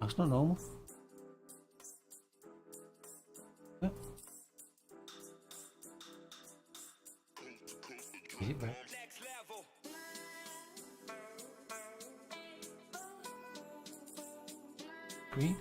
That's not normal. Yeah. Is it red? Green?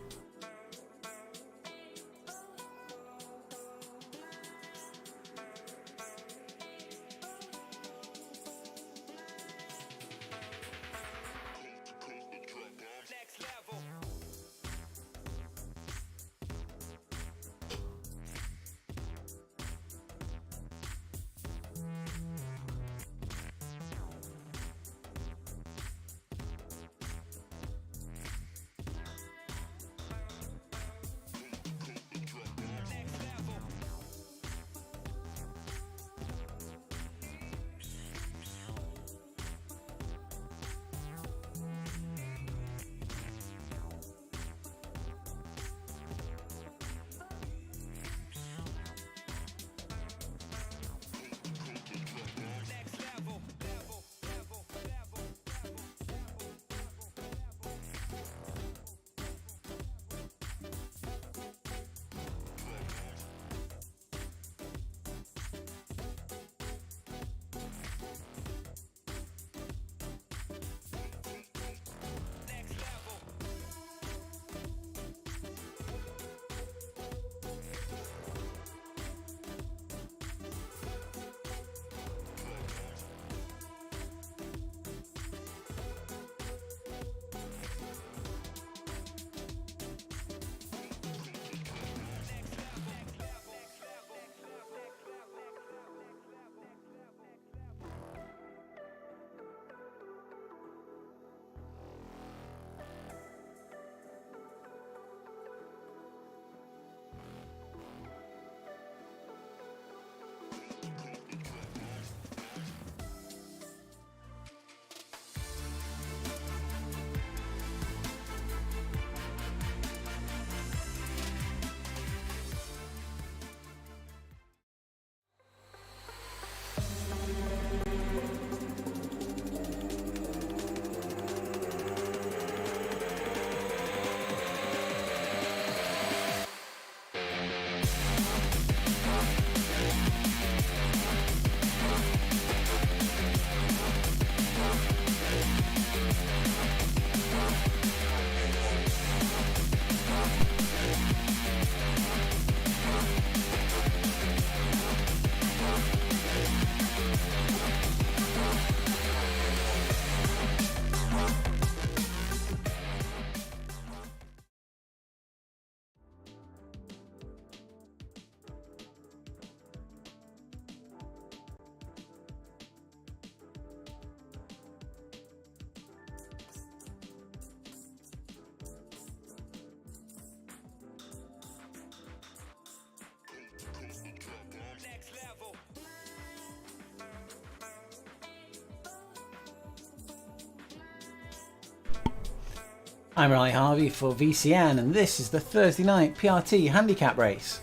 I'm Riley Harvey for VCN, and this is the Thursday night PRT Handicap race.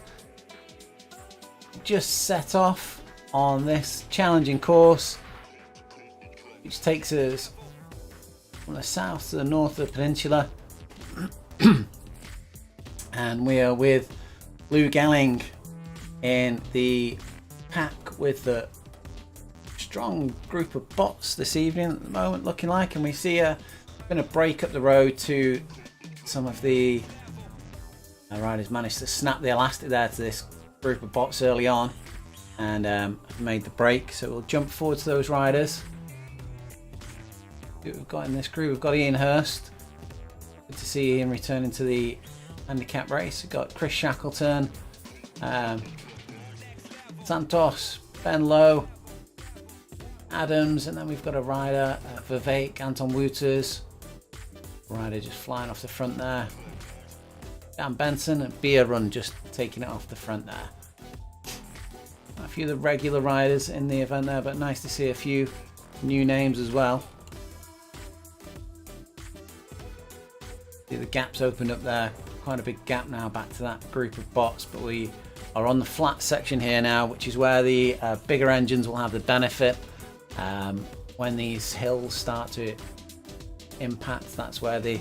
Just set off on this challenging course, which takes us from the south to the north of the peninsula. And we are with Lou Gelling in the pack with the strong group of bots this evening at the moment, looking like, and we see a going to break up the road to some of the riders. Managed to snap the elastic there to this group of bots early on and made the break, so we'll jump forward to those riders. We've got in this crew, we've got Ian Hurst. Good to see Ian returning to the handicap race. We've got Chris Shackleton, Santos, Ben Lowe, Adams, and then we've got a rider, Vivek, Anton Wouters. Rider just flying off the front there. Dan Benson and Beer Run just taking it off the front there. A few of the regular riders in the event there, but nice to see a few new names as well. See the gaps opened up there. Quite a big gap now back to that group of bots, but we are on the flat section here now, which is where the bigger engines will have the benefit. When these hills start to impact, that's where the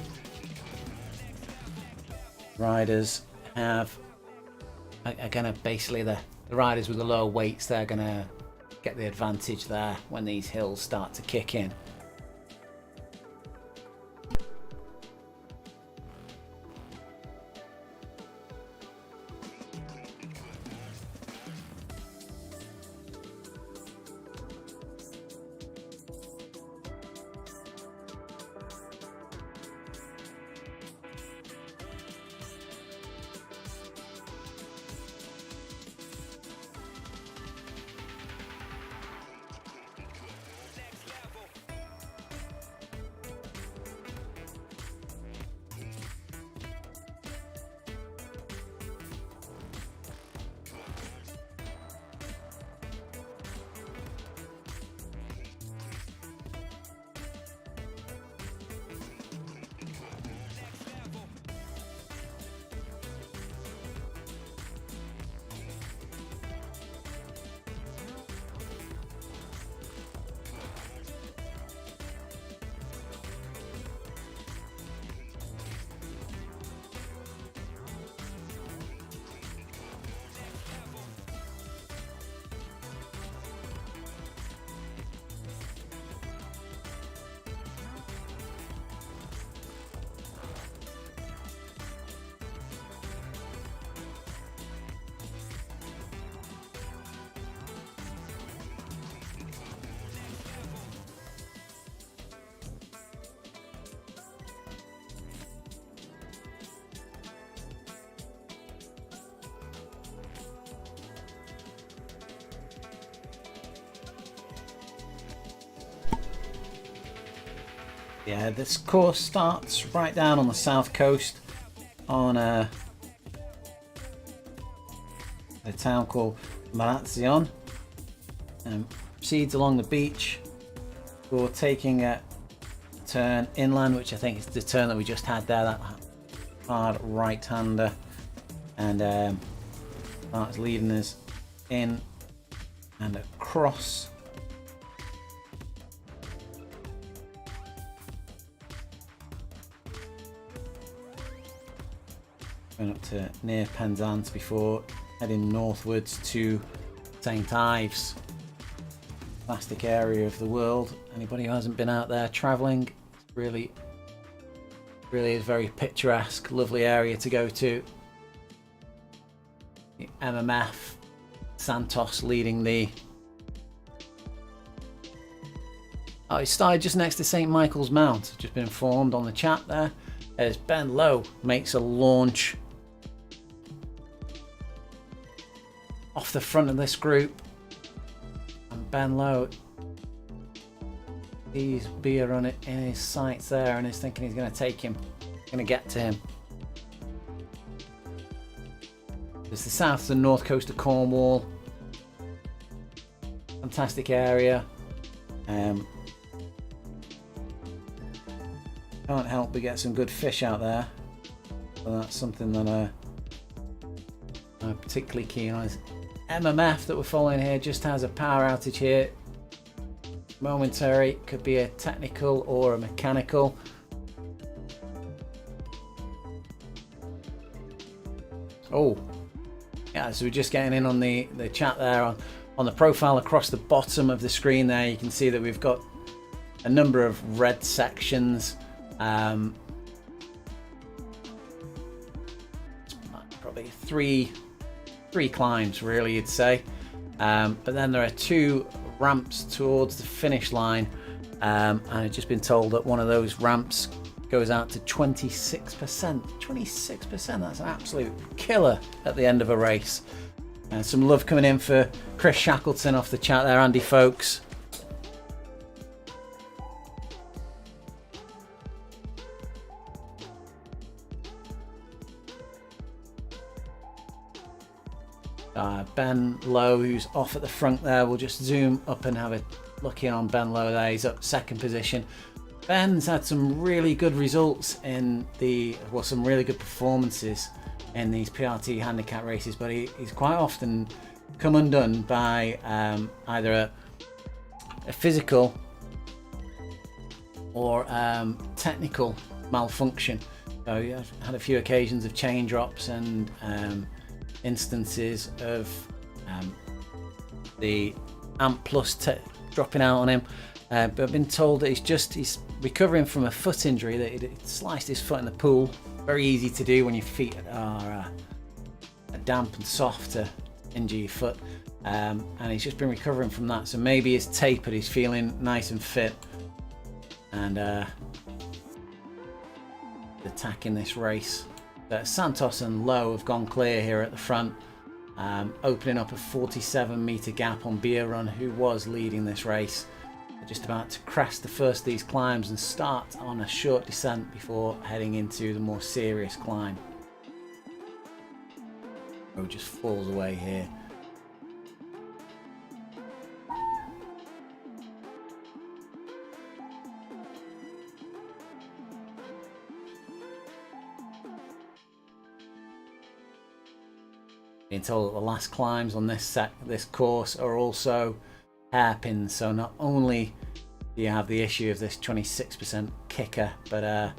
riders are going to basically, the riders with the lower weights, they're going to get the advantage there when these hills start to kick in. Yeah, this course starts right down on the south coast on a town called Maratzion, and proceeds along the beach before taking a turn inland, which I think is the turn that we just had there, that hard right-hander, and starts leading us in and across. Going up to near Penzance before heading northwards to St. Ives. Plastic area of the world. Anybody who hasn't been out there travelling, it's really is very picturesque, lovely area to go to. The MMF, Santos leading the... Oh, it started just next to St. Michael's Mount. Just been informed on the chat there as Ben Lowe makes a launch off the front of this group, and Ben Lowe, he's beer on it in his sights there and is thinking he's going to take him, going to get to him. There's the south and north coast of Cornwall, fantastic area. Can't help but get some good fish out there, so that's something that I'm particularly keen on. MMF that we're following here just has a power outage here, momentary, could be a technical or a mechanical. Oh yeah, so we're just getting in on the chat there on the profile across the bottom of the screen there. You can see that we've got a number of red sections, probably three climbs really, you'd say, but then there are 2 ramps towards the finish line, and I've just been told that one of those ramps goes out to 26%. That's an absolute killer at the end of a race. Some love coming in for Chris Shackleton off the chat there, Andy Folks. Ben Lowe, who's off at the front there, we'll just zoom up and have a look in on Ben Lowe there. He's up second position. Ben's had some really good results in some really good performances in these PRT handicap races, but he's quite often come undone by either a physical or technical malfunction. So I've had a few occasions of chain drops and instances of the Amp Plus dropping out on him. But I've been told that he's recovering from a foot injury, that it sliced his foot in the pool. Very easy to do when your feet are damp and soft to injure your foot. And he's just been recovering from that. So maybe he's tapered, he's feeling nice and fit. And attacking this race. Santos and Lowe have gone clear here at the front, opening up a 47-meter gap on Beer Run, who was leading this race. They're just about to crest the first of these climbs and start on a short descent before heading into the more serious climb. Road just falls away here. Being told that the last climbs on this course are also hairpins, so not only do you have the issue of this 26% kicker, but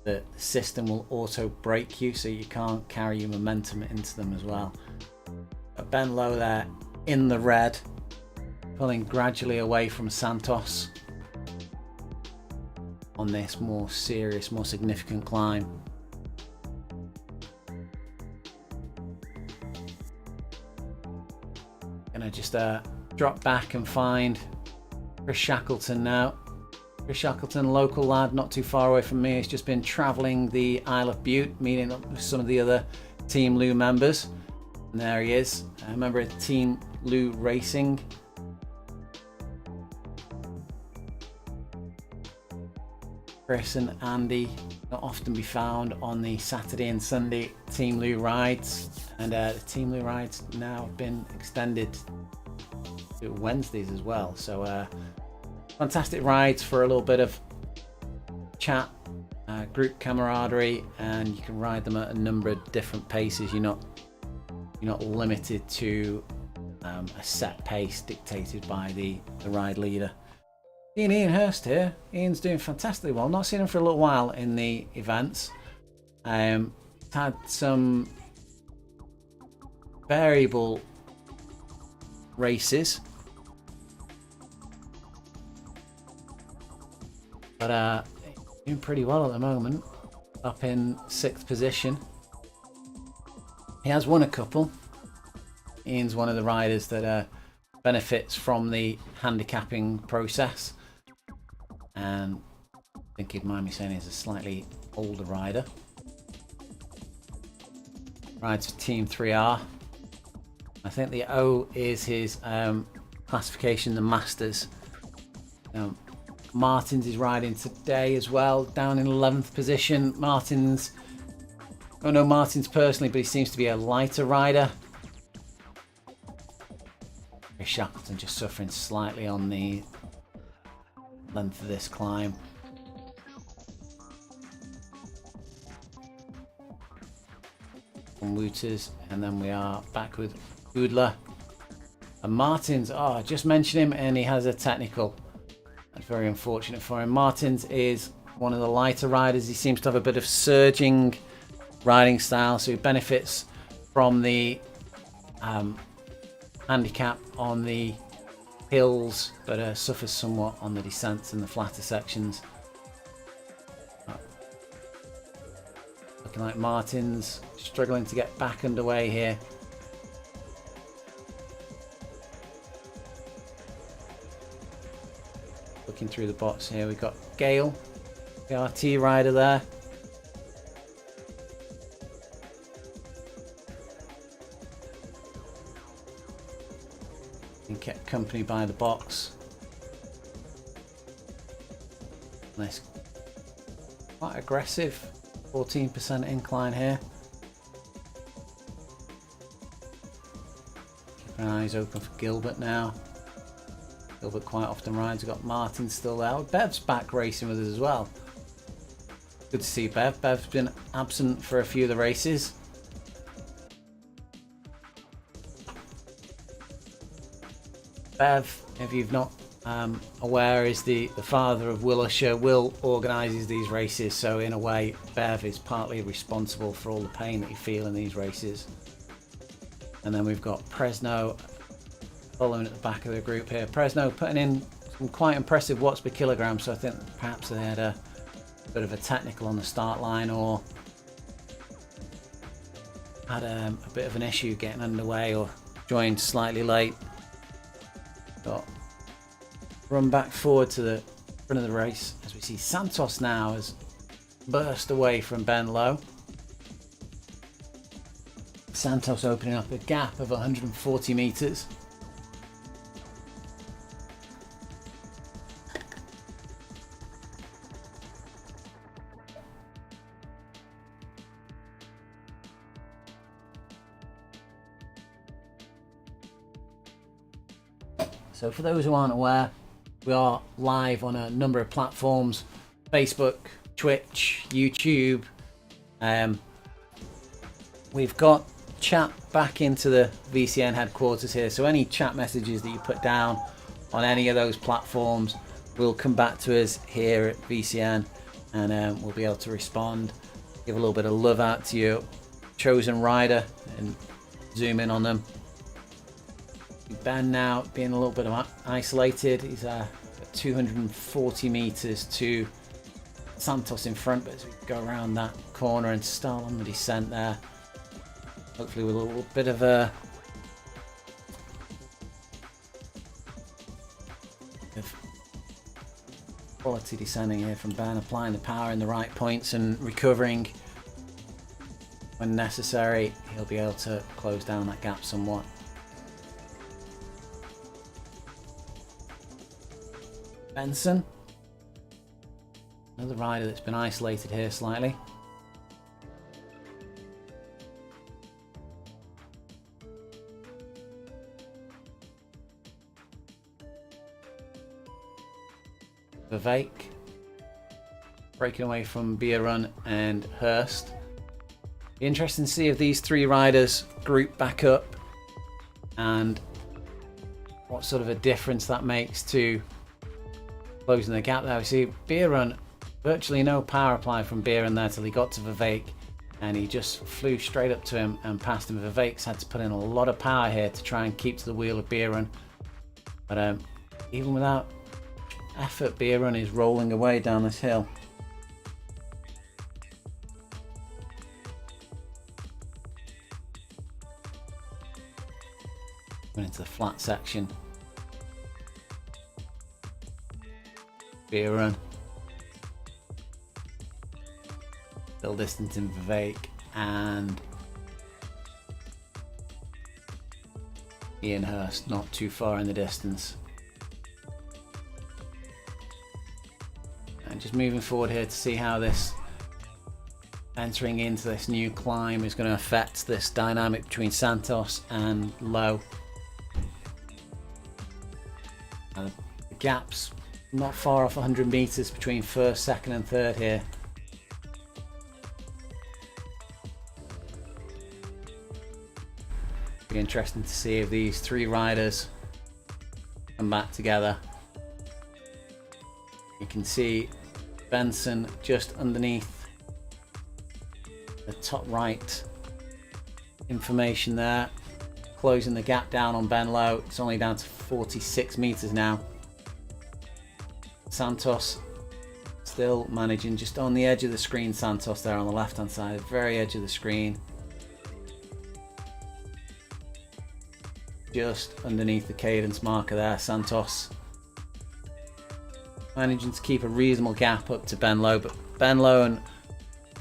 the system will auto brake you, so you can't carry your momentum into them as well. But Ben Lowe there in the red, pulling gradually away from Santos on this more serious, more significant climb. Gonna just drop back and find Chris Shackleton now. Chris Shackleton, local lad, not too far away from me. He's just been travelling the Isle of Bute, meeting up with some of the other Team Lou members. And there he is, a member of Team Lou Racing. Chris and Andy not often be found on the Saturday and Sunday Team Lou rides, and the Team Lou rides now have been extended to Wednesdays as well. So fantastic rides for a little bit of chat, group camaraderie, and you can ride them at a number of different paces. You're not limited to a set pace dictated by the ride leader. Ian Hurst here. Ian's doing fantastically well. Not seen him for a little while in the events. Had some variable races, but doing pretty well at the moment. Up in 6th position. He has won a couple. Ian's one of the riders that benefits from the handicapping process. And I think he'd mind me saying he's a slightly older rider. Rides for Team 3R. I think the O is his classification, the Masters. Martins is riding today as well, down in 11th position. Martins, I don't know Martins personally, but he seems to be a lighter rider. Shackleton just suffering slightly on the length of this climb. And Wooters, and then we are back with Goodler. And Martins, I just mentioned him and he has a technical. That's very unfortunate for him. Martins is one of the lighter riders. He seems to have a bit of surging riding style, so he benefits from the handicap on the hills, but suffers somewhat on the descents and the flatter sections. Looking like Martins struggling to get back underway here. Looking through the box here, we've got Gale, PRT rider there. And kept company by the box. Nice, quite aggressive, 14% incline here. Keep our eyes open for Gilbert now. Gilbert quite often rides. We've got Martin still there. Bev's back racing with us as well. Good to see Bev. Bev's been absent for a few of the races. Bev, if you've not aware, is the father of Will Usher. Will organises these races, so in a way Bev is partly responsible for all the pain that you feel in these races. And then we've got Presno following at the back of the group here. Presno putting in some quite impressive watts per kilogram, so I think perhaps they had a bit of a technical on the start line, or had a bit of an issue getting underway, or joined slightly late. Got run back forward to the front of the race as we see Santos now has burst away from Ben Lowe. Santos opening up a gap of 140 meters. So for those who aren't aware, we are live on a number of platforms: Facebook, Twitch, YouTube. We've got chat back into the VCN headquarters here, so any chat messages that you put down on any of those platforms will come back to us here at VCN, and we'll be able to respond, give a little bit of love out to your chosen rider and zoom in on them. Ben now being a little bit isolated. He's 240 meters to Santos in front, but as we go around that corner and start on the descent there, hopefully with a little bit of quality descending here from Ben, applying the power in the right points and recovering when necessary, he'll be able to close down that gap somewhat. Benson, another rider that's been isolated here slightly. Vivek breaking away from Bierun and Hurst. Be interesting to see if these three riders group back up and what sort of a difference that makes to closing the gap there. We see Bierun, virtually no power apply from Bierun there till he got to Vivek, and he just flew straight up to him and past him. Vivek's had to put in a lot of power here to try and keep to the wheel of Bierun, but even without effort, Bierun is rolling away down this hill. Going into the flat section. Bierun still distancing Vivek, and Ian Hurst not too far in the distance. And just moving forward here to see how this entering into this new climb is going to affect this dynamic between Santos and Lowe. The gaps not far off 100 meters between first, second and third here. Be interesting to see if these three riders come back together. You can see Benson just underneath the top right information there, closing the gap down on Ben Lowe. It's only down to 46 meters now. Santos still managing just on the edge of the screen. Santos there on the left hand side, very edge of the screen, just underneath the cadence marker there. Santos managing to keep a reasonable gap up to Ben Lowe, but Ben Lowe and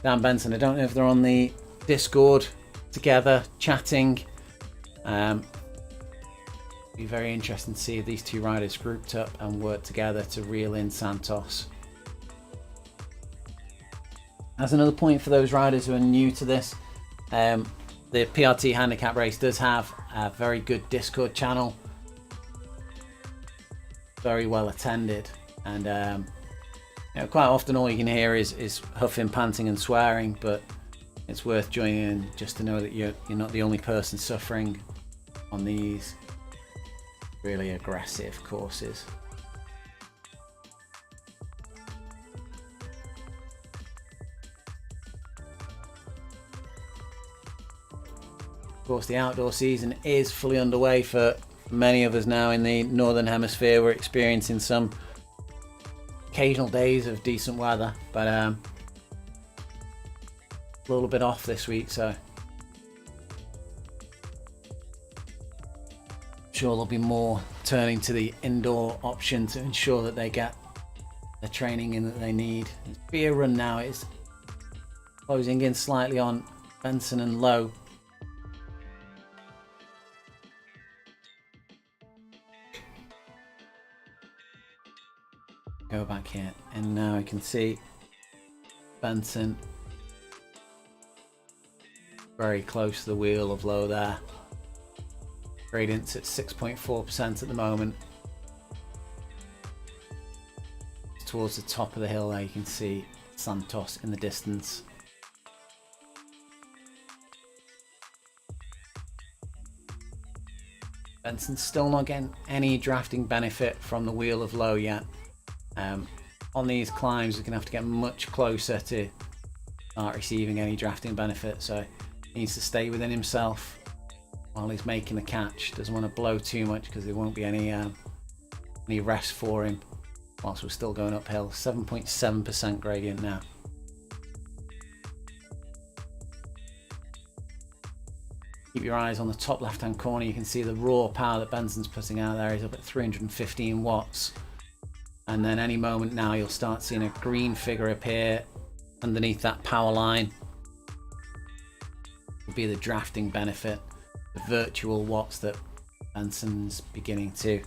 Dan Benson, I don't know if they're on the Discord together chatting. Be very interesting to see if these two riders grouped up and work together to reel in Santos. As another point for those riders who are new to this, the PRT Handicap race does have a very good Discord channel, very well attended, and you know, quite often all you can hear is huffing, panting and swearing, but it's worth joining in just to know that you're not the only person suffering on these really aggressive courses. Of course, the outdoor season is fully underway for many of us now in the Northern Hemisphere. We're experiencing some occasional days of decent weather, but a little bit off this week, so I'm sure there'll be more turning to the indoor option to ensure that they get the training in that they need. Beer run now is closing in slightly on Benson and Low. Go back here, and now I can see Benson very close to the wheel of Low there. Gradient's at 6.4% at the moment. Towards the top of the hill there, you can see Santos in the distance. Benson's still not getting any drafting benefit from the wheel of Low yet. On these climbs, he's going to have to get much closer to start receiving any drafting benefit, so he needs to stay within himself while he's making the catch. Doesn't want to blow too much because there won't be any rest for him whilst we're still going uphill. 7.7% gradient now. Keep your eyes on the top left hand corner. You can see the raw power that Benson's putting out there. He's up at 315 watts. And then any moment now you'll start seeing a green figure appear underneath that power line. Will be the drafting benefit, the virtual watts that Benson's beginning to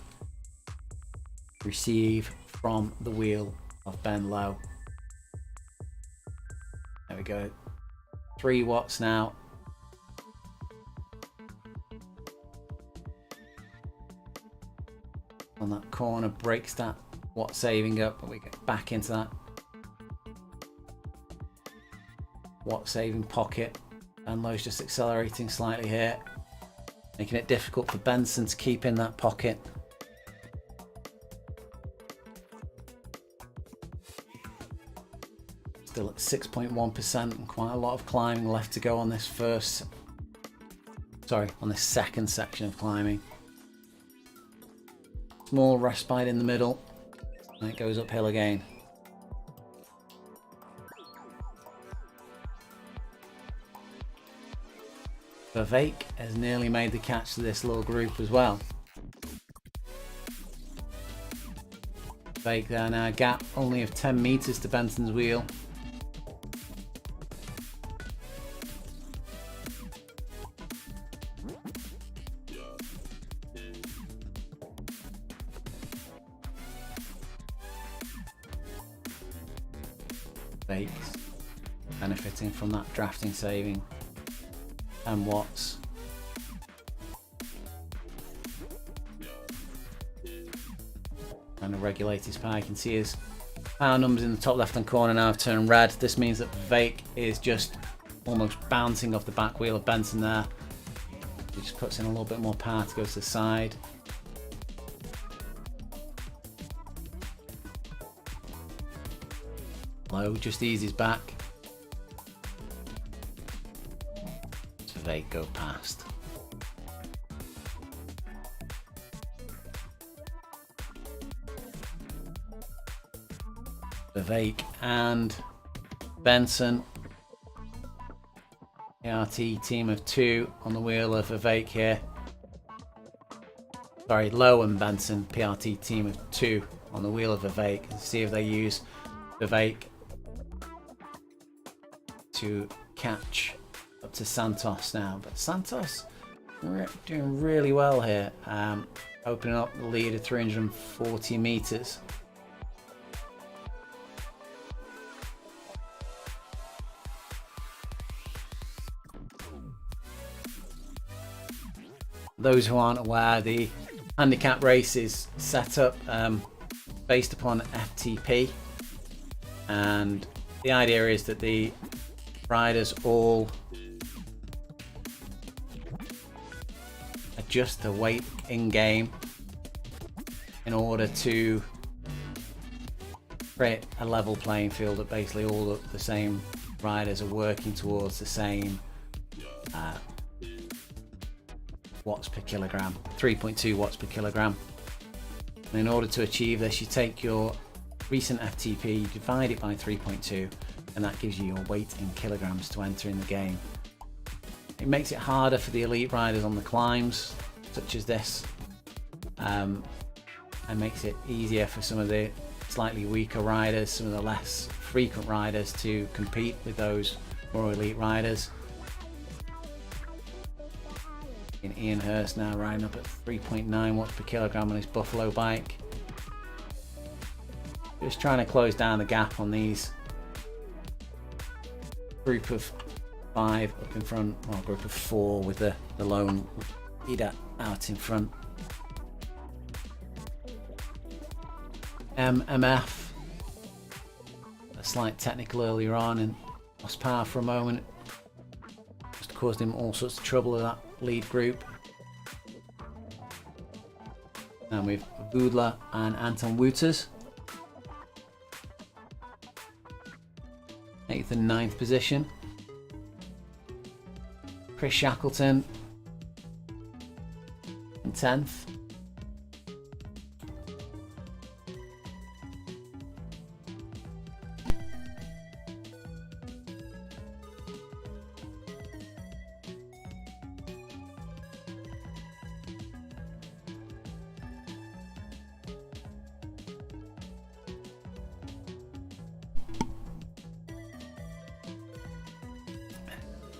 receive from the wheel of Ben Low. There we go. 3 watts now. On that corner, breaks that watt saving up, but we get back into that watt saving pocket. Ben Low's just accelerating slightly here, making it difficult for Benson to keep in that pocket. Still at 6.1% and quite a lot of climbing left to go on this on this second section of climbing. Small respite in the middle, and it goes uphill again. Vivek has nearly made the catch to this little group as well. Vivek there now, a gap only of 10 meters to Benson's wheel. Vivek's benefiting from that drafting saving. 10 watts. Trying to regulate his power. You can see his power numbers in the top left hand corner now have turned red. This means that Vivek is just almost bouncing off the back wheel of Benson there. He just puts in a little bit more power to go to the side. Low just eases back. They go past. Vivek and Benson. PRT team of 2 on the wheel of Vivek here. Sorry, Low and Benson. PRT team of 2 on the wheel of Vivek. Let's see if they use Vivek to catch up to Santos now, but Santos doing really well here, opening up the lead at 340 meters. Those who aren't aware, the handicap race is set up based upon FTP, and the idea is that the riders all adjust the weight in game in order to create a level playing field that basically all the same riders are working towards the same watts per kilogram, 3.2 watts per kilogram. And in order to achieve this, you take your recent FTP, you divide it by 3.2, and that gives you your weight in kilograms to enter in the game. It makes it harder for the elite riders on the climbs, such as this, and makes it easier for some of the slightly weaker riders, some of the less frequent riders, to compete with those more elite riders. And Ian Hurst now riding up at 3.9 watts per kilogram on his Buffalo bike. Just trying to close down the gap on these group of 5 up in front, well, group of 4 with the lone leader out in front. MF, a slight technical earlier on and lost power for a moment. Just caused him all sorts of trouble with that lead group. And we've Budler and Anton Wouters, 8th and 9th position. Chris Shackleton in 10th.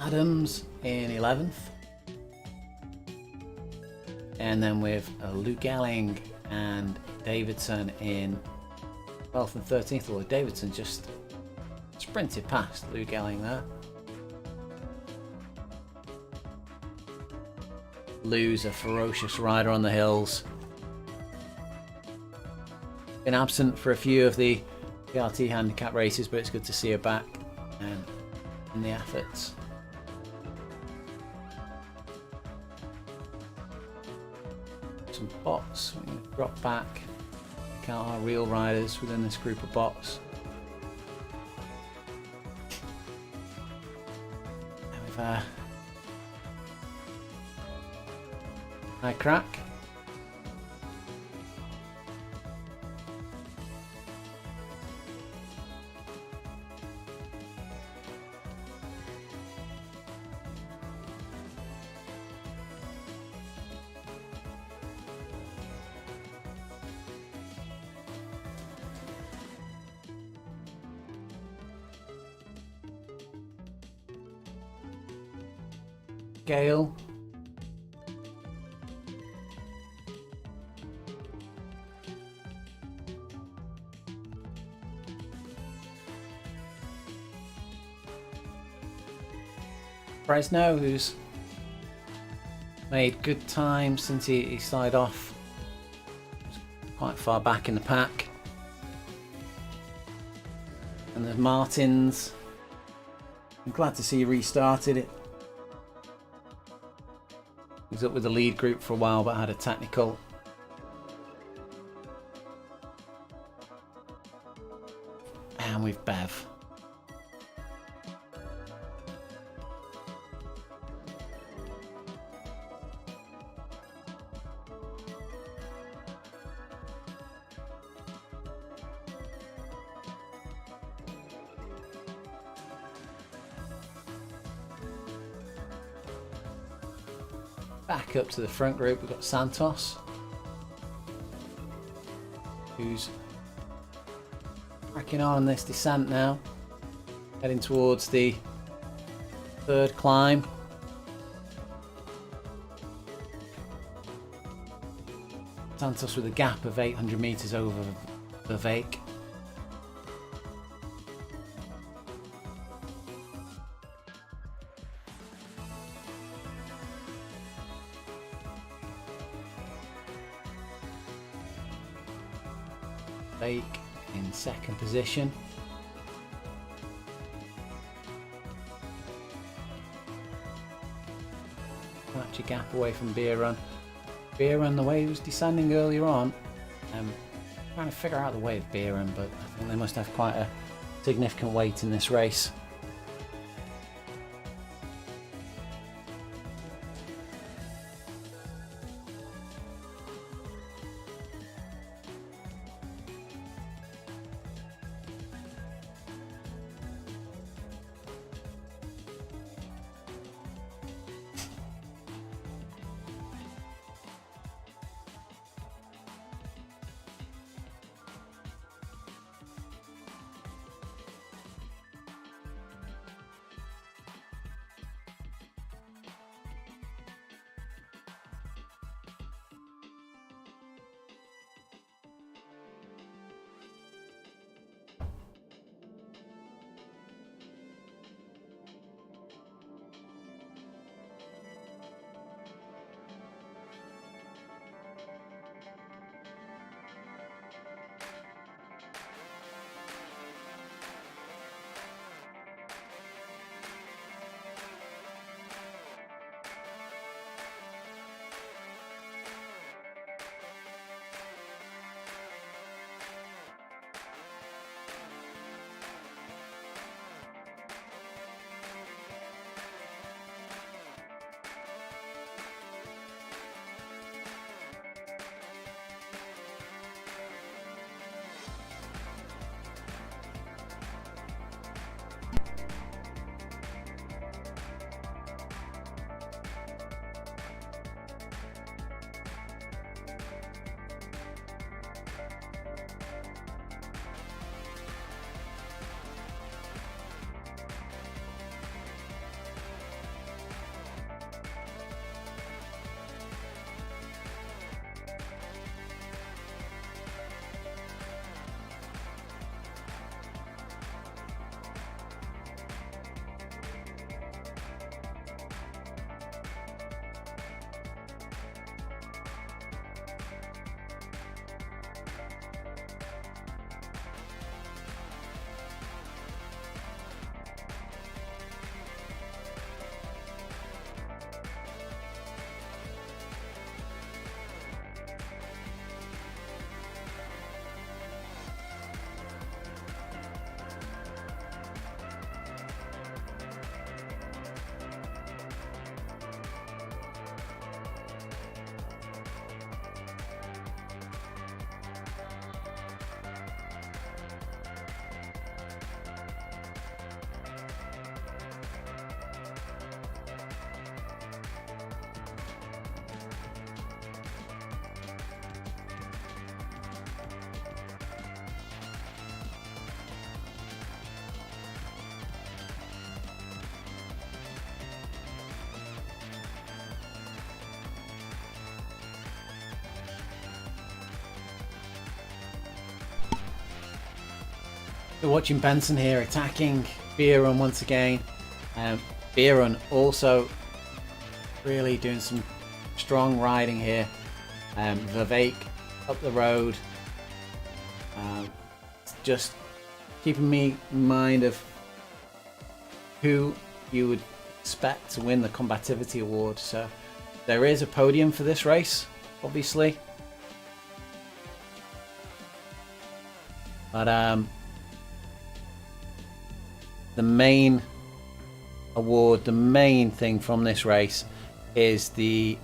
Adams in 11th, and then with Luke Gelling and Davidson in 12th and 13th, although Davidson just sprinted past Luke Gelling there. Lou's a ferocious rider on the hills. Been absent for a few of the PRT Handicap races, but it's good to see her back in the efforts. Some bots, we're going to drop back, count our real riders within this group of bots. And we've high crack. Gale. Fresno, who's made good time since he started off quite far back in the pack. And there's Martins. I'm glad to see he restarted it. He was up with the lead group for a while but had a technical. And we've Bev. Back up to the front group, we've got Santos, who's cracking on this descent now, heading towards the third climb. Santos with a gap of 800 metres over Vivek. In second position. Much a gap away from Beerun. Beerun, the way he was descending earlier on, trying to figure out the way of Beerun, but I think they must have quite a significant weight in this race. We're watching Benson here attacking Beerun once again. Beerun also really doing some strong riding here. Vivek up the road. Just keeping me in mind of who you would expect to win the combativity award. So there is a podium for this race, obviously. But the main award, the main thing from this race is the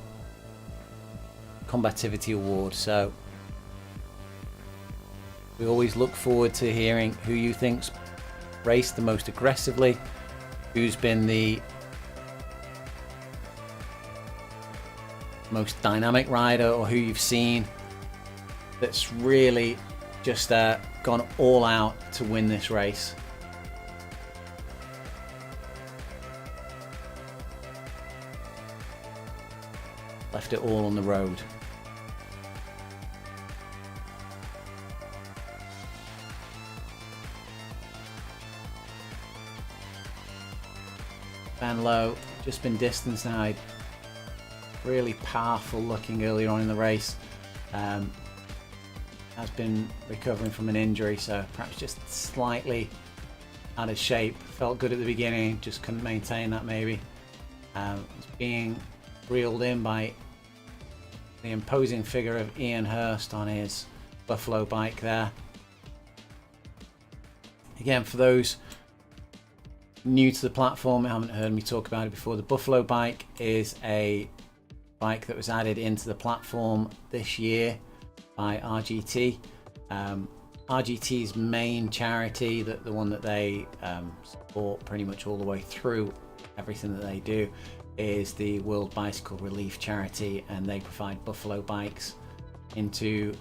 combativity award. So we always look forward to hearing who you think's raced the most aggressively, who's been the most dynamic rider, or who you've seen that's really just gone all out to win this race. Left it all on the road. Van Low just been distanced now. Really powerful looking earlier on in the race. Has been recovering from an injury, so perhaps just slightly out of shape. Felt good at the beginning, just couldn't maintain that maybe. Was being reeled in by the imposing figure of Ian Hurst on his Buffalo bike there. Again, for those new to the platform, haven't heard me talk about it before, the Buffalo bike is a bike that was added into the platform this year by RGT. RGT's main charity, the one that they support pretty much all the way through everything that they do, is the World Bicycle Relief Charity, and they provide Buffalo bikes into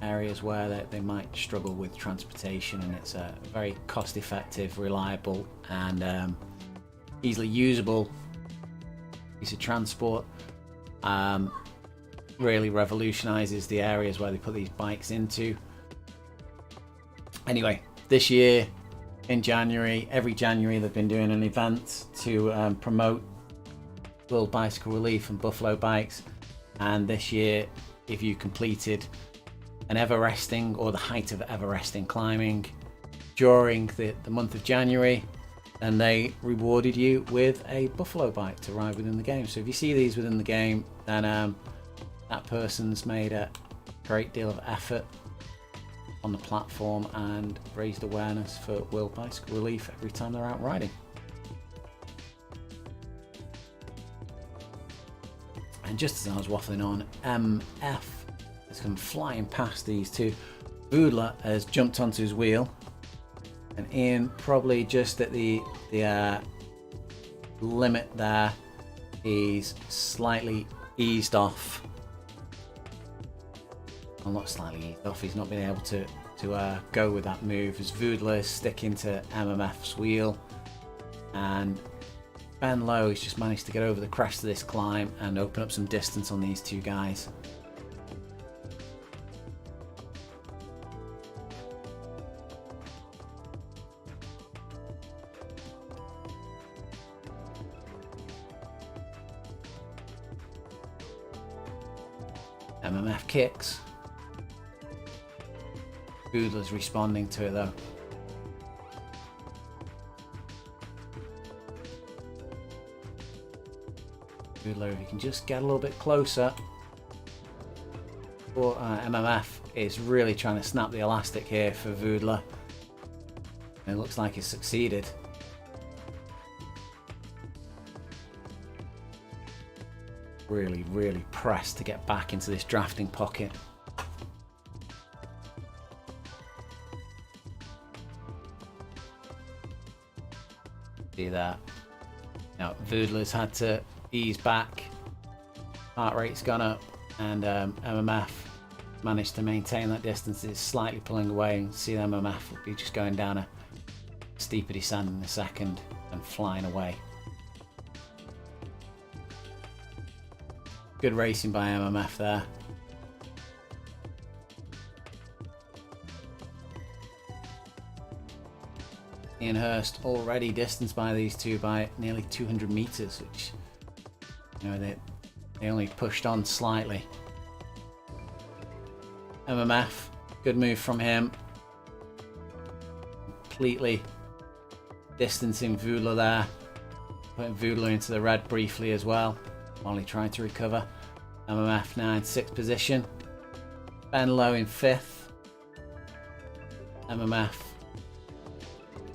areas where they might struggle with transportation, and it's a very cost-effective, reliable, and easily usable piece of transport. Really revolutionizes the areas where they put these bikes into. Anyway, this year in January, every January they've been doing an event to promote World Bicycle Relief and Buffalo bikes, and this year, if you completed an Everesting or the height of Everesting climbing during the month of January, and they rewarded you with a Buffalo bike to ride within the game. So if you see these within the game, then that person's made a great deal of effort on the platform and raised awareness for World Bicycle Relief every time they're out riding. And just as I was waffling on, MF has come flying past these two. Voodler has jumped onto his wheel, and Ian probably just at the limit there. He's slightly eased off. Well, not slightly eased off, he's not been able to go with that move, as Voodler is sticking to MMF's wheel, and Ben Lowe has just managed to get over the crest of this climb and open up some distance on these two guys. MMF kicks. Voodler's responding to it though. Voodler, if you can just get a little bit closer. Or MMF is really trying to snap the elastic here for Voodler. And it looks like he's succeeded. Really, really pressed to get back into this drafting pocket. See that? Now Voodler's had to ease back. Heart rate's gone up, and MMF managed to maintain that distance. It's slightly pulling away, and see MMF will be just going down a steeper descent in a second and flying away. Good racing by MMF there. Ian Hurst already distanced by these two by nearly 200 meters, which, you know, they only pushed on slightly. MMF, good move from him. Completely distancing Vula there. Putting Vula into the red briefly as well, while he tried to recover. MMF now in 6th position. Ben Lowe in 5th. MMF,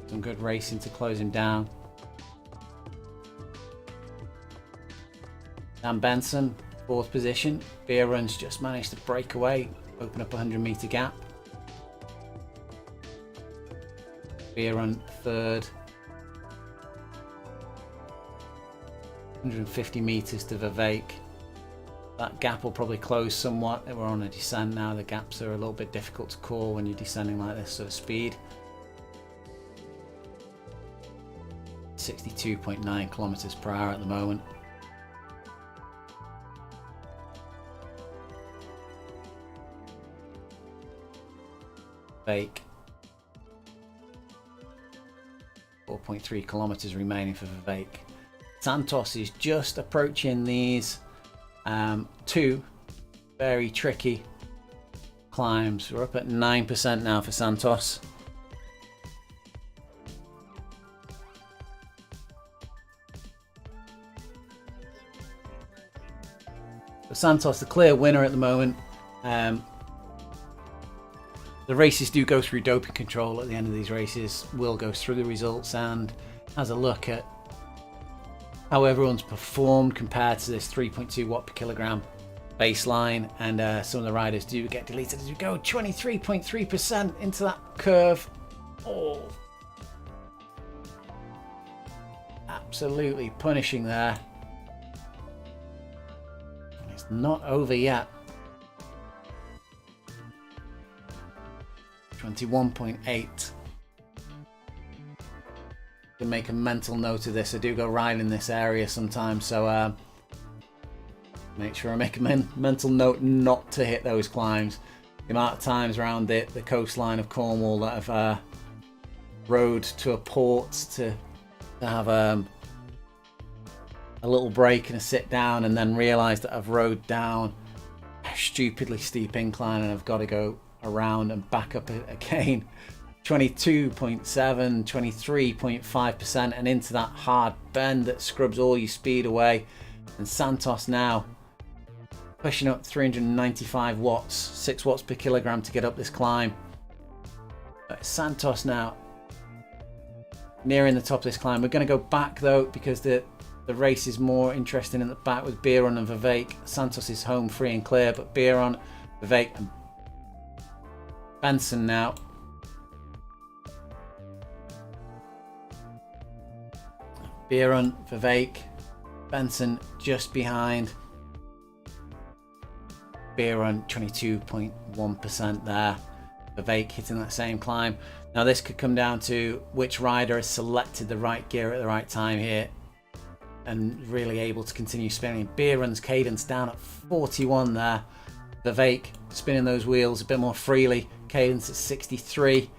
some good racing to close him down. Dan Benson, 4th position. Beer Run's just managed to break away, open up a 100-meter gap. Beer Run 3rd. 150 meters to Vivek. That gap will probably close somewhat. We're on a descent now. The gaps are a little bit difficult to call when you're descending like this sort of speed. 62.9 kilometers per hour at the moment. Vivek. 4.3 kilometers remaining for Vivek. Santos is just approaching these two very tricky climbs. We're up at 9% now for Santos. For Santos, the clear winner at the moment. The races do go through doping control at the end of these races. Will goes through the results and has a look at how everyone's performed compared to this 3.2 watt per kilogram baseline, and some of the riders do get deleted as we go. 23.3% into that curve. Oh, absolutely punishing there. It's not over yet. 21.8. Can make a mental note of this. I do go ride in this area sometimes, so make sure I make a mental note not to hit those climbs. The amount of times around the coastline of Cornwall that I've rode to a port to have a little break and a sit down, and then realised that I've rode down a stupidly steep incline and I've got to go around and back up it again. 22.7, 23.5%, and into that hard bend that scrubs all your speed away. And Santos now pushing up 395 watts, 6 watts per kilogram to get up this climb. But Santos now nearing the top of this climb. We're going to go back though, because the race is more interesting in the back with Biron and Vivek. Santos is home free and clear, but Biron, Vivek and Benson now. Biron, Vivek, Benson just behind. Biron 22.1% there. Vivek hitting that same climb. Now this could come down to which rider has selected the right gear at the right time here and really able to continue spinning. Biron's cadence down at 41 there. Vivek spinning those wheels a bit more freely. Cadence at 63.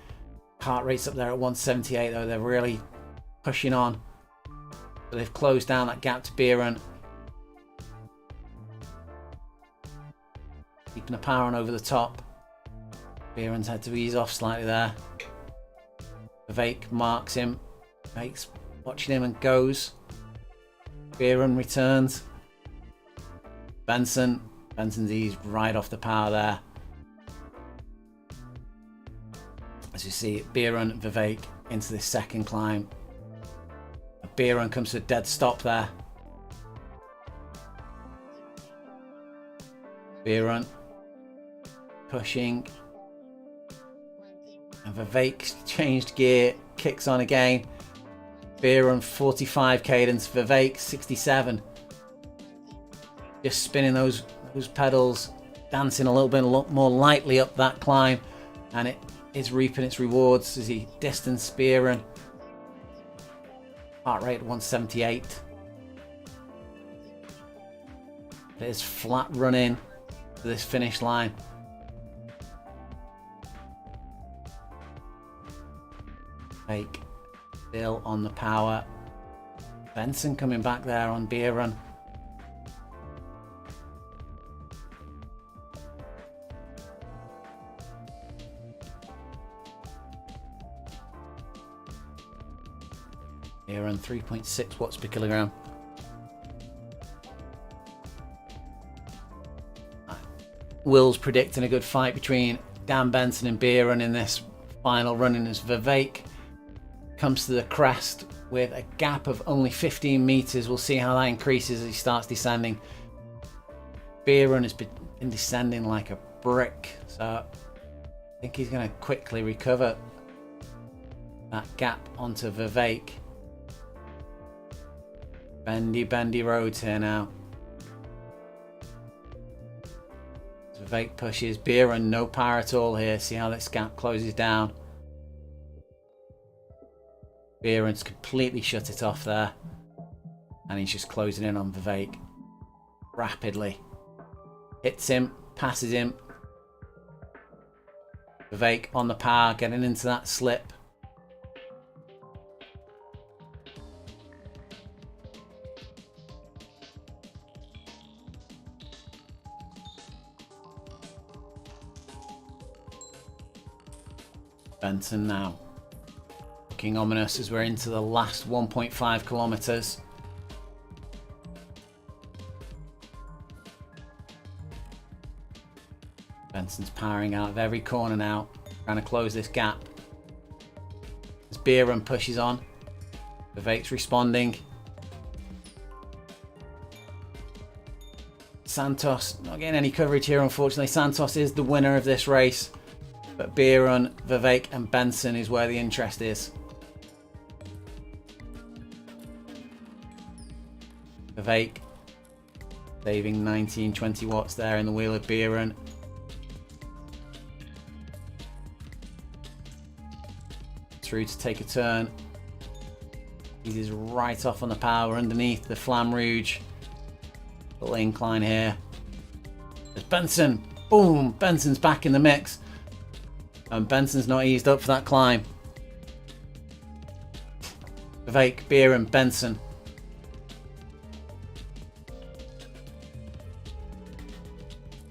Heart rate's up there at 178 though. They're really pushing on. But they've closed down that gap to Biron. Keeping the power on over the top. Biron's had to ease off slightly there. Vivek marks him. Vivek's watching him and goes. Biron returns. Benson's eased right off the power there. As you see, Biron, Vivek into this second climb. Biron comes to a dead stop there. Biron pushing. And Vivek's changed gear, kicks on again. Biron 45 cadence, Vivek 67. Just spinning those pedals, dancing a little bit more lightly up that climb, and it is reaping its rewards as he distanced Biron. Heart rate 178. It is flat running to this finish line. Fake Still on the power. Benson coming back there on Beer Run. Beer Run 3.6 watts per kilogram. Will's predicting a good fight between Dan Benson and Beer Run in this final running as Vivek comes to the crest with a gap of only 15 meters. We'll see how that increases as he starts descending. Beer Run has been descending like a brick, so I think he's going to quickly recover that gap onto Vivek. Bendy roads here now. Vivek pushes. Beer Run no power at all here. See how this gap closes down. Beer Run's completely shut it off there. And he's just closing in on Vivek. Rapidly. Hits him. Passes him. Vivek on the power. Getting into that slip. Benson now looking ominous as we're into the last 1.5 kilometers. Benson's powering out of every corner now, trying to close this gap. As Beer Run pushes on, Vivek's responding. Santos not getting any coverage here, unfortunately. Santos is the winner of this race. But Beer Run, Vivek and Benson is where the interest is. Vivek saving 19-20 watts there in the wheel of Beer Run. Through to take a turn. He is right off on the power underneath the Flamme Rouge. Little incline here. There's Benson. Boom! Benson's back in the mix. And Benson's not eased up for that climb. Vivek, Beer and Benson.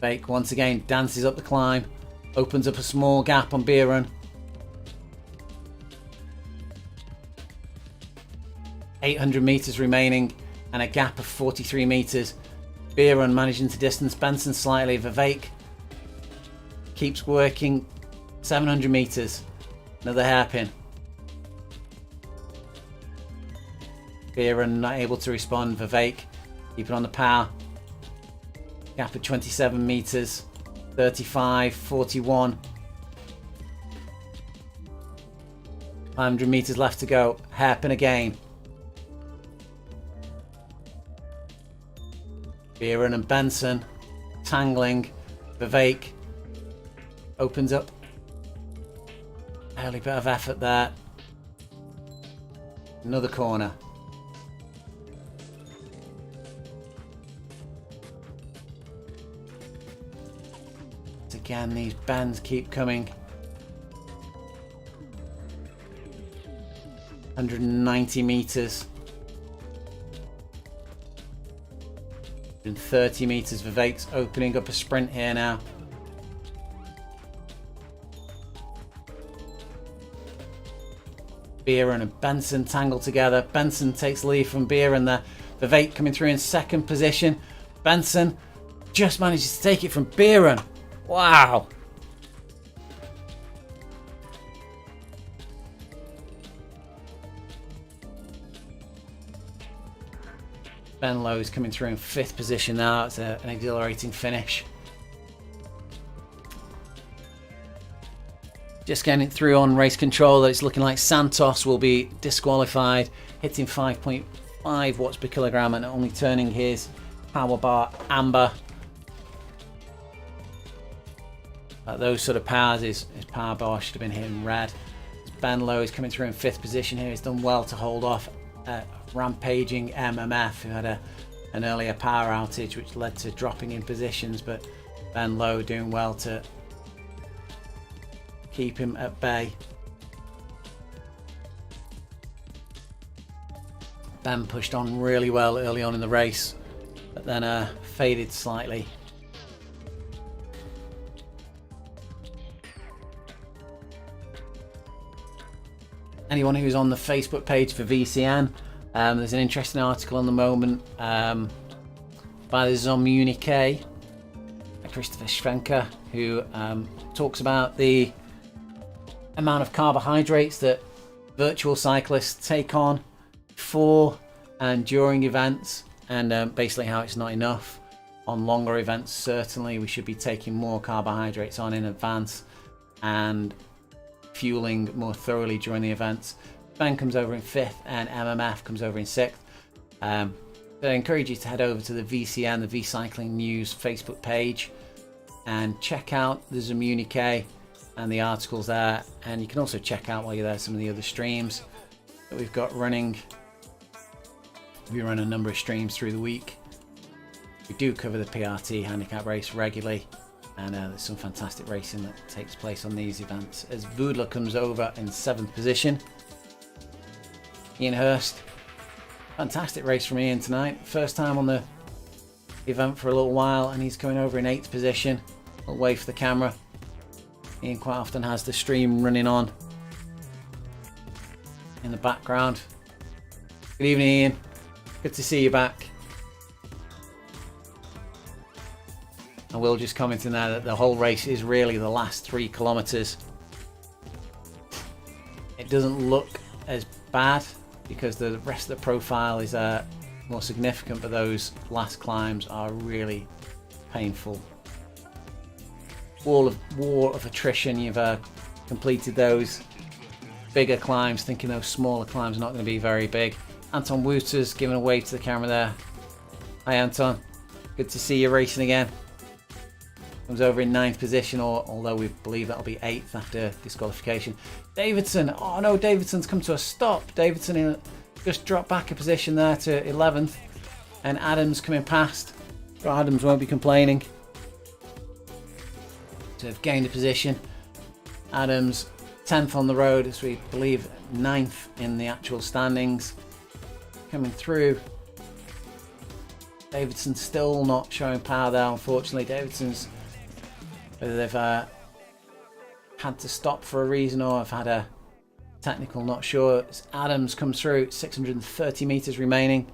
Vivek once again dances up the climb. Opens up a small gap on Beer Run. 800 meters remaining and a gap of 43 meters. Beer Run managing to distance Benson slightly. Vivek keeps working. 700 meters, another hairpin. Beer Run not able to respond. Vivek keeping on the power. Gap of 27 meters, 35, 41. 500 meters left to go. Hairpin again. Beer Run and Benson tangling. Vivek opens up. Early bit of effort there. Another corner. Again, these bends keep coming. 190 meters. 130 meters. Vivek's opening up a sprint here now. Beer Run and Benson tangle together. Benson takes lead from Beer Run there. Vivek coming through in second position. Benson just manages to take it from Beer Run. Wow. Ben Lowe's coming through in fifth position now. It's an exhilarating finish. Just getting it through on race control. It's looking like Santos will be disqualified, hitting 5.5 watts per kilogram and only turning his power bar amber. At those sort of powers, his power bar should have been hitting red. Ben Lowe is coming through in fifth position here. He's done well to hold off rampaging MMF, who had an earlier power outage which led to dropping in positions, but Ben Lowe doing well to keep him at bay. Ben pushed on really well early on in the race, but then faded slightly. Anyone who's on the Facebook page for VCN, there's an interesting article on the moment by the Zomunique, Christopher Schwenker, who talks about the amount of carbohydrates that virtual cyclists take on before and during events, and basically how it's not enough. On longer events, certainly we should be taking more carbohydrates on in advance and fueling more thoroughly during the events. Ben comes over in 5th and MMF comes over in 6th. I encourage you to head over to the VCN, the V Cycling News Facebook page, and check out the Zomunique and the articles there. And you can also check out while you're there some of the other streams that we've got running. We run a number of streams through the week. We do cover the PRT Handicap race regularly, and there's some fantastic racing that takes place on these events. As Voodler comes over in 7th position. Ian Hurst, fantastic race from Ian tonight. First time on the event for a little while, and he's coming over in 8th position. We'll wait for the camera. Ian quite often has the stream running on in the background. Good evening, Ian. Good to see you back. And Will just commenting there that the whole race is really the last 3 kilometers. It doesn't look as bad because the rest of the profile is more significant, but those last climbs are really painful. War of attrition. You've completed those bigger climbs, thinking those smaller climbs are not going to be very big. Anton Wouters giving a wave to the camera there. Hi Anton, good to see you racing again. Comes over in 9th position, although we believe that'll be 8th after disqualification. Davidson, oh no, Davidson's come to a stop. Davidson just dropped back a position there to 11th, and Adams coming past. So Adams won't be complaining to have gained a position. Adams 10th on the road, as we believe 9th in the actual standings. Coming through. Davidson still not showing power there, unfortunately. Davidson's, whether they've had to stop for a reason or have had a technical, not sure. As Adams comes through, 630 meters remaining.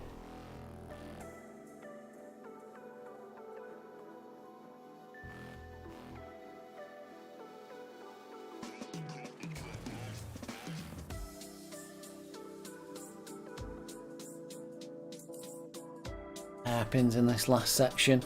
Hairpins in this last section.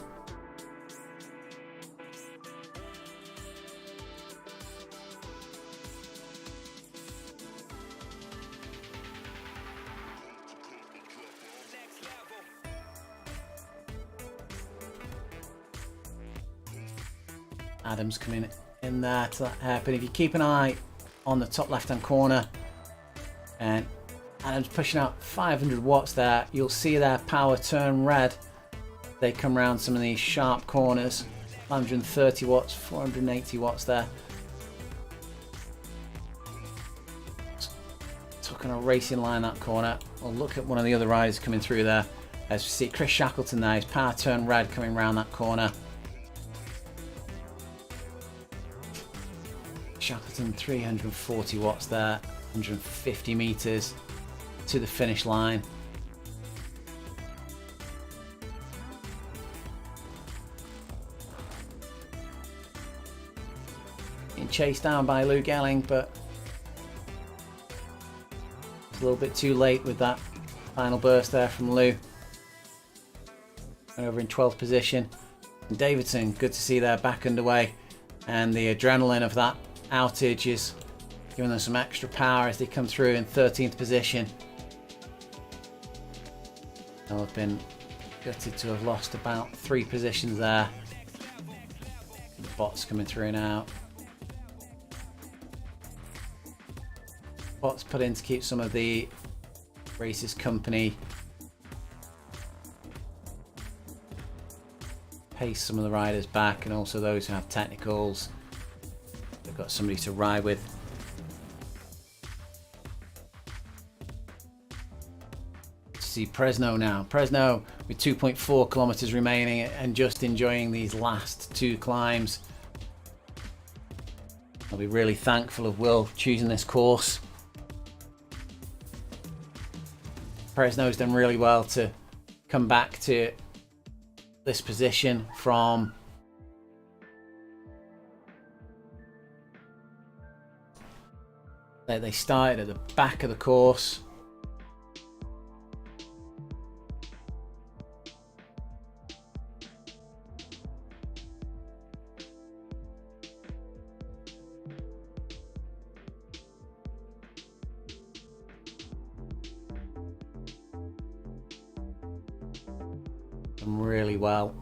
Adams coming in there to that hairpin. If you keep an eye on the top left hand corner, and Adams pushing out 500 watts there, you'll see their power turn red. They come around some of these sharp corners. 530 watts, 480 watts there. Took on a racing line that corner. We'll look at one of the other riders coming through there. As we see Chris Shackleton there, his power turn red coming around that corner. Shackleton 340 watts there, 150 meters to the finish line. Getting chased down by Lou Gelling, but it's a little bit too late with that final burst there from Lou. And over in 12th position. And Davidson, good to see they're back underway, and the adrenaline of that outage is giving them some extra power as they come through in 13th position. They'll have been gutted to have lost about 3 positions there. The bots coming through now. Bots put in to keep some of the races company. Pace some of the riders back, and also those who have technicals. They've got somebody to ride with. see Presno now. Presno with 2.4 kilometers remaining and just enjoying these last 2 climbs. I'll be really thankful of Will choosing this course. Presno's done really well to come back to this position from they started at the back of the course. Done really well.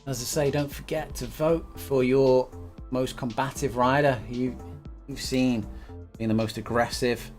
As I say, don't forget to vote for your most combative rider you've seen being the most aggressive.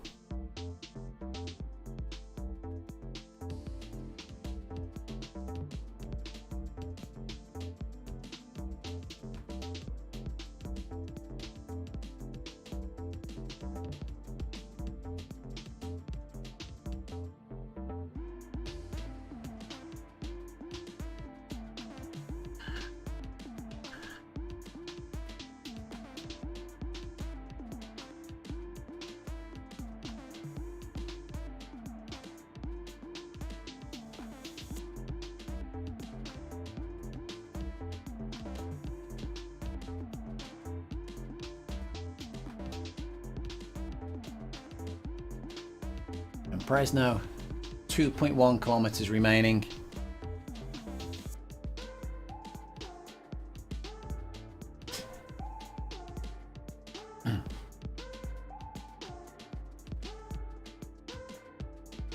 Presno, 2.1 kilometers remaining.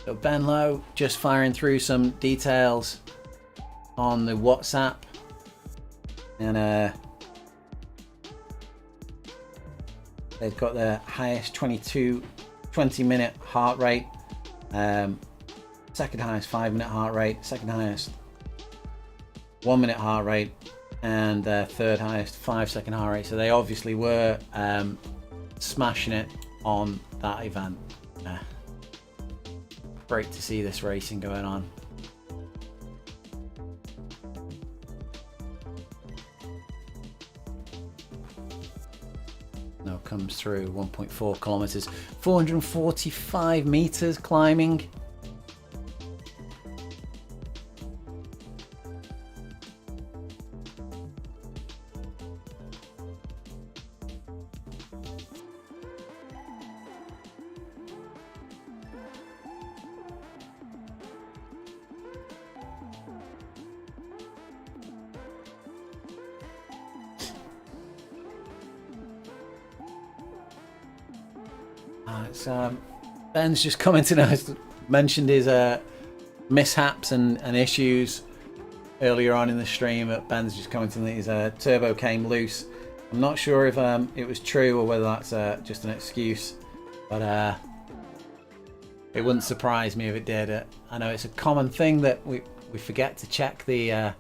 So Ben Lowe just firing through some details on the WhatsApp, and they've got the highest 20-minute heart rate. Second highest 5-minute heart rate, second highest 1-minute heart rate, and third highest 5-second heart rate. So they obviously were smashing it on that event. Great to see this racing going on. Now comes through 1.4 kilometers, 445 meters climbing. Ben's just commenting, mentioned his mishaps and issues earlier on in the stream. Ben's just commenting that his turbo came loose. I'm not sure if it was true or whether that's just an excuse, but it wouldn't surprise me if it did. I know it's a common thing that we forget to check the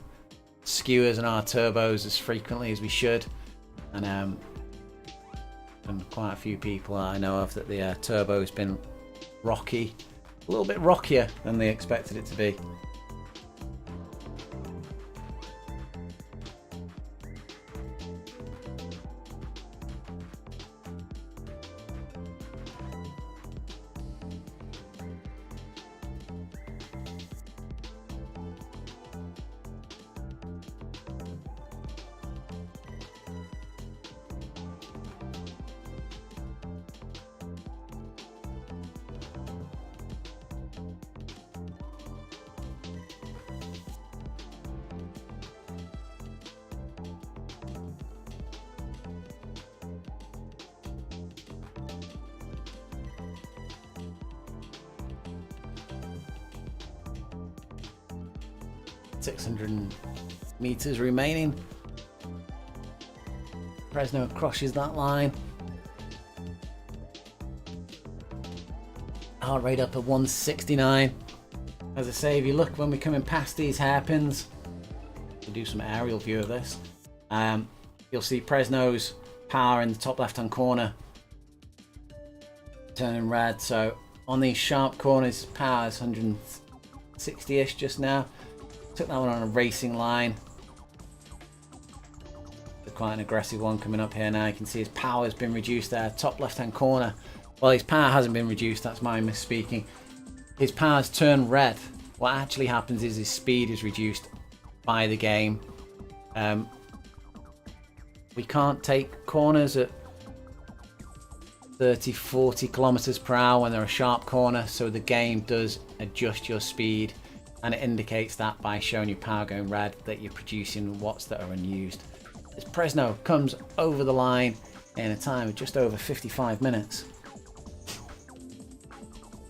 skewers and our turbos as frequently as we should, and quite a few people I know of that the turbo has been rocky, a little bit rockier than they expected it to be. Meters remaining. Presno crosses that line. Heart rate up at 169. As I say, if you look when we're coming past these hairpins, we'll do some aerial view of this. You'll see Presno's power in the top left hand corner turning red. So on these sharp corners, power is 160-ish just now. Took that one on a racing line. Quite an aggressive one coming up here now. You can see his power has been reduced there, top left hand corner. Well, his power hasn't been reduced, that's my misspeaking. His power's turned red. What actually happens is his speed is reduced by the game. We can't take corners at 30-40 kilometers per hour when they're a sharp corner, so the game does adjust your speed, and it indicates that by showing your power going red that you're producing watts that are unused. As Presno comes over the line in a time of just over 55 minutes.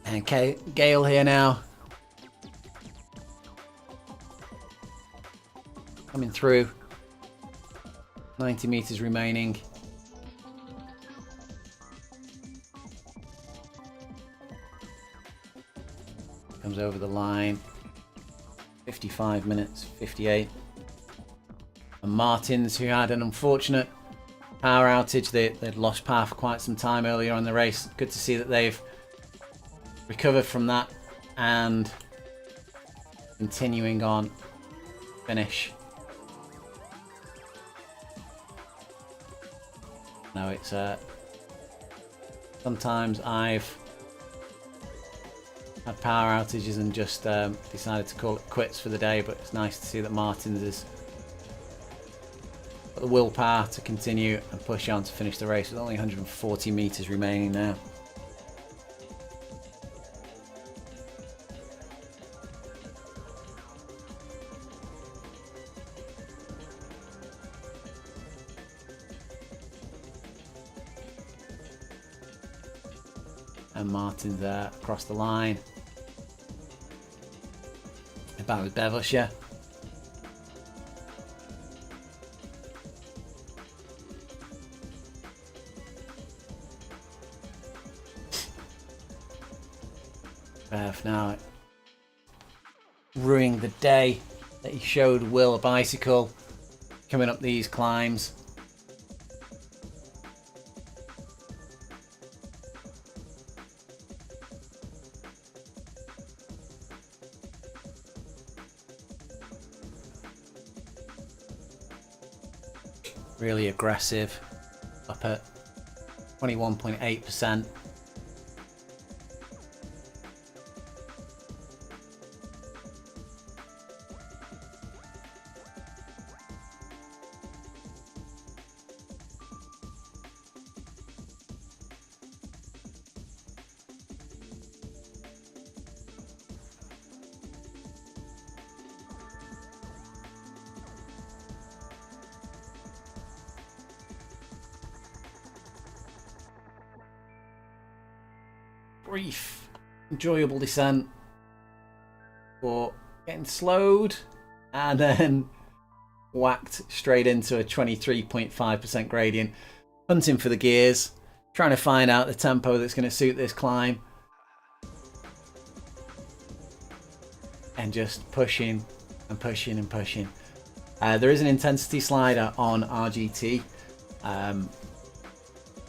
And Gale here now. Coming through. 90 meters remaining. Comes over the line. 55 minutes, 58. And Martins, who had an unfortunate power outage, they'd lost power for quite some time earlier on in the race. Good to see that they've recovered from that and continuing on finish. No, it's sometimes I've had power outages and just decided to call it quits for the day, but it's nice to see that Martins is got the willpower to continue and push on to finish the race with only 140 meters remaining now. And Martin's there across the line. Back with Bevelshire. Bev now ruining the day that he showed Will a bicycle coming up these climbs. Really aggressive, up at 21.8%. Brief, enjoyable descent for getting slowed and then whacked straight into a 23.5% gradient. Hunting for the gears, trying to find out the tempo that's going to suit this climb. And just pushing and pushing and pushing. There is an intensity slider on RGT.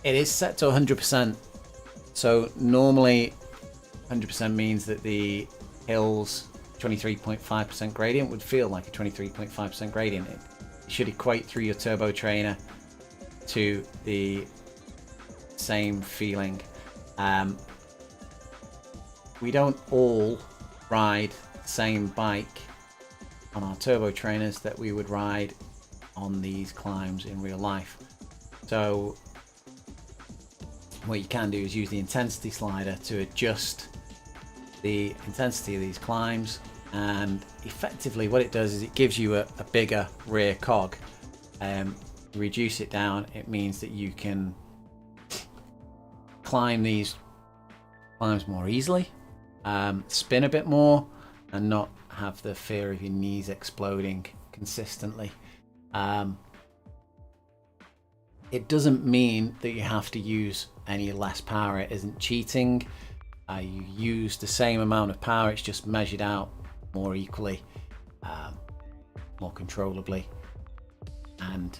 It is set to 100%. So normally 100% means that the hill's 23.5% gradient would feel like a 23.5% gradient. It should equate through your turbo trainer to the same feeling. We don't all ride the same bike on our turbo trainers that we would ride on these climbs in real life. So what you can do is use the intensity slider to adjust the intensity of these climbs, and effectively what it does is it gives you a bigger rear cog. Reduce it down, it means that you can climb these climbs more easily, spin a bit more, and not have the fear of your knees exploding consistently. It doesn't mean that you have to use any less power. It isn't cheating. You use the same amount of power, it's just measured out more equally, more controllably. and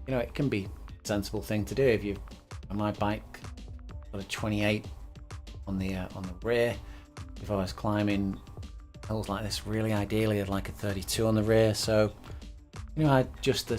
you know, it can be a sensible thing to do. If you, on my bike, got a 28 on the rear. If I was climbing hills like this, really ideally I'd like a 32 on the rear. So you know, I adjust the